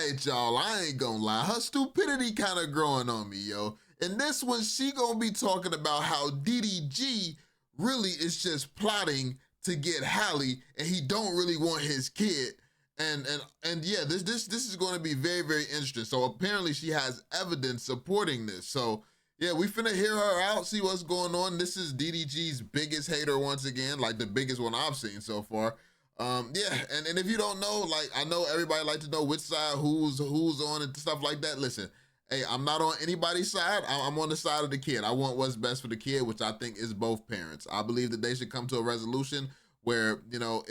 right, y'all, I ain't gonna lie. Her stupidity kind of growing on me, yo. In this one, she gonna be talking about how DDG really is just plotting to get Halle, and he don't really want his kid. And yeah, this is going to be very, very interesting. So apparently she has evidence supporting this. So yeah, we finna hear her out, see what's going on. This is DDG's biggest hater once again, like the biggest one I've seen so far. Yeah, and if you don't know, like, I know everybody like to know which side who's on and stuff like that. Listen, hey, I'm not on anybody's side. I'm on the side of the kid. I want what's best for the kid, which I think is both parents. I believe that they should come to a resolution where, you know,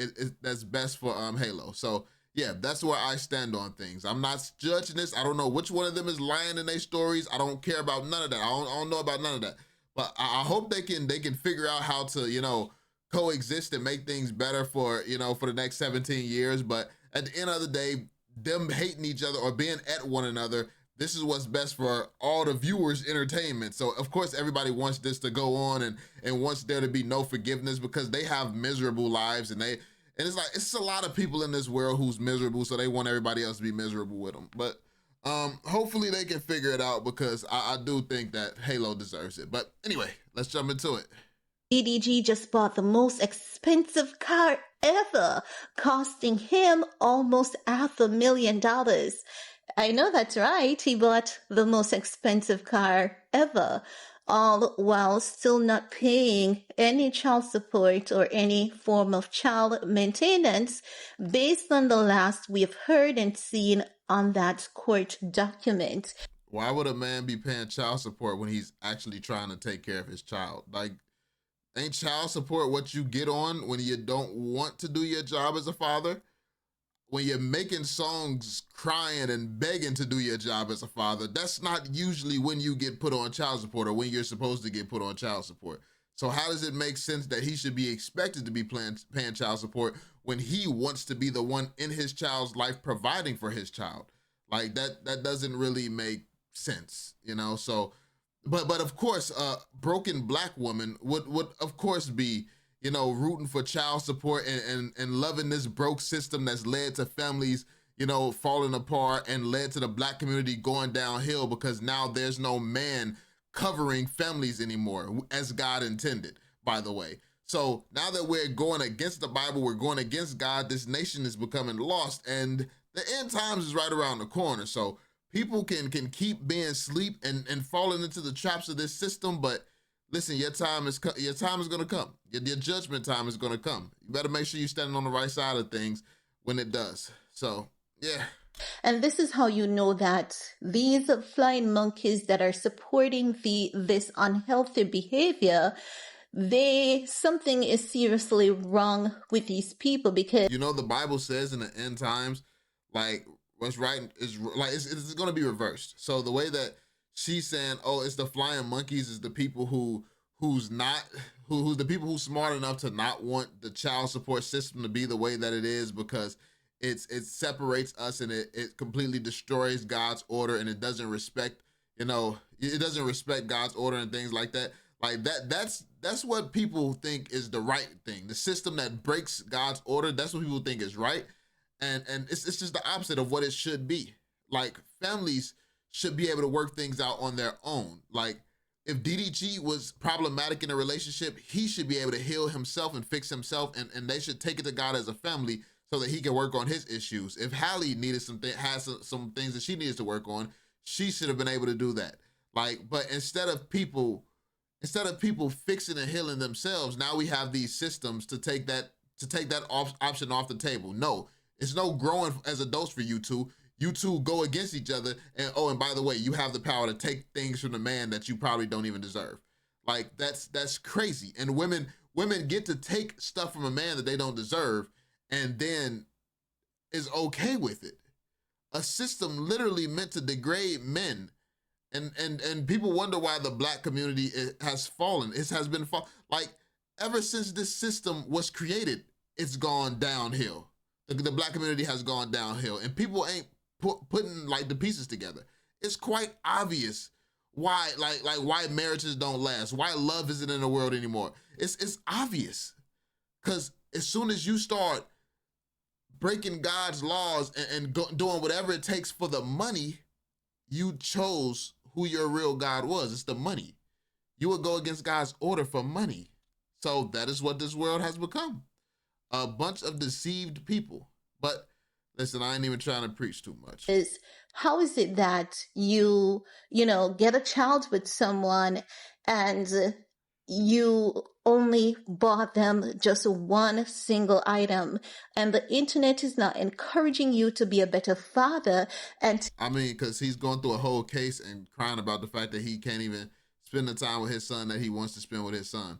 that's best for Halo. So yeah, that's where I stand on things. I'm not judging this. I don't know which one of them is lying in their stories. I don't care about none of that. I don't know about none of that. But I hope they can figure out how to, you know, coexist and make things better for, you know, for the next 17 years. But at the end of the day, them hating each other or being at one another, this is what's best for all the viewers' entertainment. So of course everybody wants this to go on and wants there to be no forgiveness, because they have miserable lives, and it's like, it's a lot of people in this world who's miserable, so they want everybody else to be miserable with them. But hopefully they can figure it out, because I do think that Halo deserves it. But anyway, let's jump into it. DDG just bought the most expensive car ever, costing him almost $500,000. I know that's right. He bought the most expensive car ever, all while still not paying any child support or any form of child maintenance, based on the last we've heard and seen on that court document. Why would a man be paying child support when he's actually trying to take care of his child? Like, ain't child support what you get on when you don't want to do your job as a father? When you're making songs crying and begging to do your job as a father, that's not usually when you get put on child support or when you're supposed to get put on child support. So how does it make sense that he should be expected to be paying child support when he wants to be the one in his child's life providing for his child? Like, that doesn't really make sense, you know? So, but of course, a broken Black woman would of course be, you know, rooting for child support and loving this broke system that's led to families, you know, falling apart and led to the Black community going downhill, because now there's no man covering families anymore, as God intended, by the way. So now that we're going against the Bible, we're going against God, this nation is becoming lost, and the end times is right around the corner. So people can keep being asleep and falling into the traps of this system, but listen, your time is going to come. Your judgment time is going to come. You better make sure you're standing on the right side of things when it does. So, yeah. And this is how you know that these flying monkeys that are supporting this unhealthy behavior, something is seriously wrong with these people, because, you know, the Bible says in the end times, like, what's right is like, it's going to be reversed. So the way that she's saying, oh, it's the flying monkeys, is the people who's the people who's smart enough to not want the child support system to be the way that it is, because it separates us, and it completely destroys God's order, and it doesn't respect, you know, it doesn't respect God's order and things like that. Like that's what people think is the right thing. The system that breaks God's order, that's what people think is right. And it's just the opposite of what it should be. Like, families should be able to work things out on their own. Like, if DDG was problematic in a relationship, he should be able to heal himself and fix himself, and they should take it to God as a family so that he can work on his issues. If Halle needed has some things that she needs to work on, she should have been able to do that. Like, but instead of people fixing and healing themselves, now we have these systems to take that option off the table. No, it's no growing as adults for you two. You two go against each other, and by the way, you have the power to take things from the man that you probably don't even deserve. Like, that's crazy. And women get to take stuff from a man that they don't deserve, and then is okay with it. A system literally meant to degrade men, and people wonder why the Black community has fallen. It has been like, ever since this system was created, it's gone downhill. The Black community has gone downhill, and people ain't putting like the pieces together. It's quite obvious why why marriages don't last, why love isn't in the world anymore. It's obvious, because as soon as you start breaking God's laws and doing whatever it takes for the money, you chose who your real God was. It's the money. You would go against God's order for money. So that is what this world has become. A bunch of deceived people. But listen, I ain't even trying to preach too much. Is how is it that get a child with someone and you only bought them just one single item, and the internet is not encouraging you to be a better father? And I mean, because he's going through a whole case and crying about the fact that he can't even spend the time with his son that he wants to spend with his son.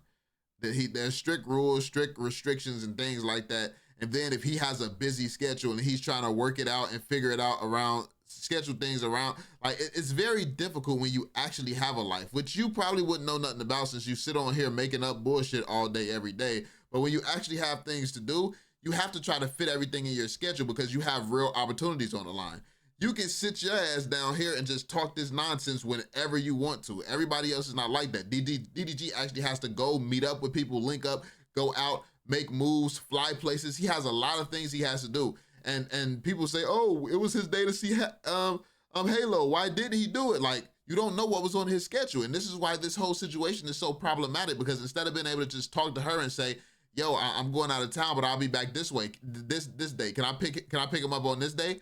There's strict rules, strict restrictions, and things like that. And then if he has a busy schedule and he's trying to work it out and figure it out around, schedule things around, like it's very difficult when you actually have a life, which you probably wouldn't know nothing about since you sit on here making up bullshit all day, every day. But when you actually have things to do, you have to try to fit everything in your schedule because you have real opportunities on the line. You can sit your ass down here and just talk this nonsense whenever you want to. Everybody else is not like that. DDG actually has to go meet up with people, link up, go out, make moves, fly places. He has a lot of things he has to do. And people say, oh, it was his day to see Halo. Why didn't he do it? Like, you don't know what was on his schedule. And this is why this whole situation is so problematic, because instead of being able to just talk to her and say, yo, I'm going out of town, but I'll be back this way, this day. Can I pick him up on this day?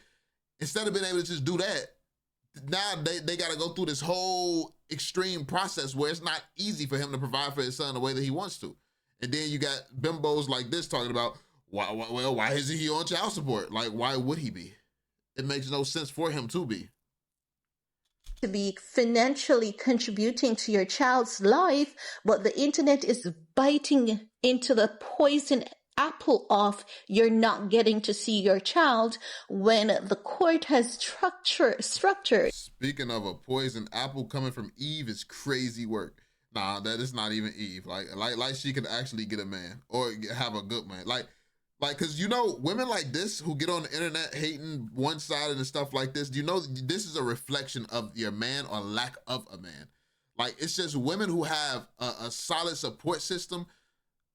Instead of being able to just do that, now they got to go through this whole extreme process where it's not easy for him to provide for his son the way that he wants to. And then you got bimbos like this talking about, why isn't he on child support? Like, why would he be? It makes no sense for him to be. To be financially contributing to your child's life, but the internet is biting into the poison apple of you're not getting to see your child when the court has structured. Speaking of a poison apple coming from Eve is crazy work. Nah, that is not even Eve. Like she could actually get a man or have a good man. Like, cause women like this who get on the internet hating one-sided and stuff like this, this is a reflection of your man or lack of a man. Like, it's just women who have a solid support system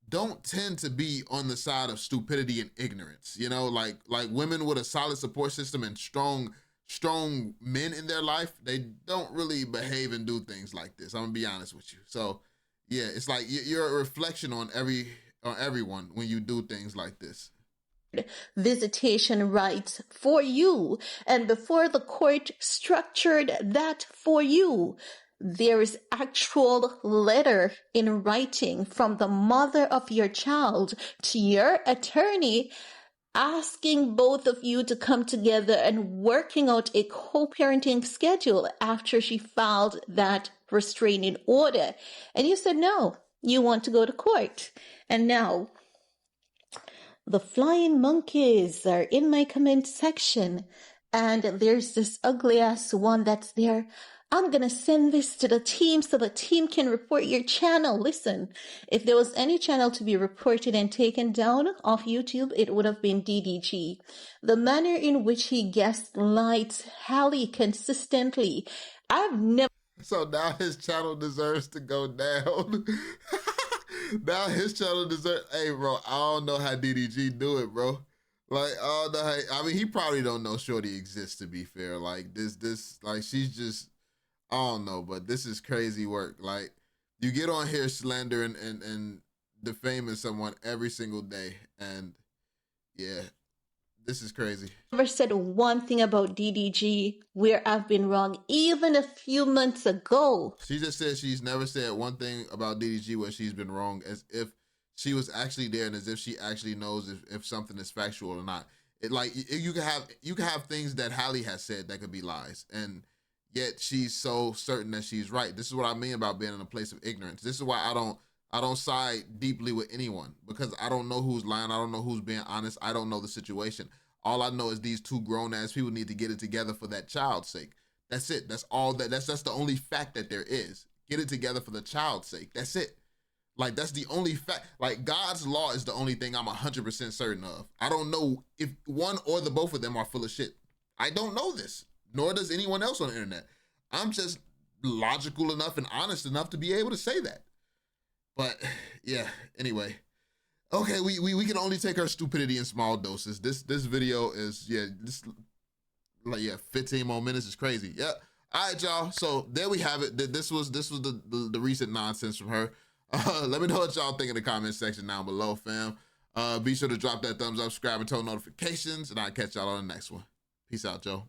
don't tend to be on the side of stupidity and ignorance. Like women with a solid support system and strong men in their life, they don't really behave and do things like this. I'm gonna be honest with you. So yeah, it's like you're a reflection on everyone when you do things like this. Visitation rights for you, and before the court structured that for you, there is actual letter in writing from the mother of your child to your attorney asking both of you to come together and working out a co-parenting schedule after she filed that restraining order. And you said no, you want to go to court. And now the flying monkeys are in my comment section, and there's this ugly ass one that's there. I'm gonna send this to the team so the team can report your channel. Listen, if there was any channel to be reported and taken down off YouTube, it would have been DDG. The manner in which he gaslights Halle consistently, I've never... So now his channel deserves to go down. Now his channel deserves... Hey, bro, I don't know how DDG do it, bro. Like, I don't know how... I mean, he probably don't know Shorty exists, to be fair. Like, like, she's just... I don't know, but this is crazy work. Like, you get on here slandering and defaming someone every single day, and yeah, this is crazy. Never said one thing about DDG where I've been wrong, even a few months ago. She just said she's never said one thing about DDG where she's been wrong, as if she was actually there and as if she actually knows if something is factual or not. You can have things that Halle has said that could be lies, and yet she's so certain that she's right. This is what I mean about being in a place of ignorance. This is why I don't side deeply with anyone, because I don't know who's lying. I don't know who's being honest. I don't know the situation. All I know is these two grown-ass people need to get it together for that child's sake. That's it. That's all that's the only fact that there is. Get it together for the child's sake. That's it. Like, that's the only fact. Like, God's law is the only thing I'm 100% certain of. I don't know if one or the both of them are full of shit. I don't know this. Nor does anyone else on the internet. I'm just logical enough and honest enough to be able to say that. But yeah, anyway, Okay, we can only take her stupidity in small doses. This video is, yeah, this, like, yeah, 15 more minutes is crazy. Yeah. All right, y'all. So there we have it. This was the recent nonsense from her. Let me know what y'all think in the comment section down below, fam. Be sure to drop that thumbs up, subscribe, and turn notifications, and I'll catch y'all on the next one. Peace out, Joe.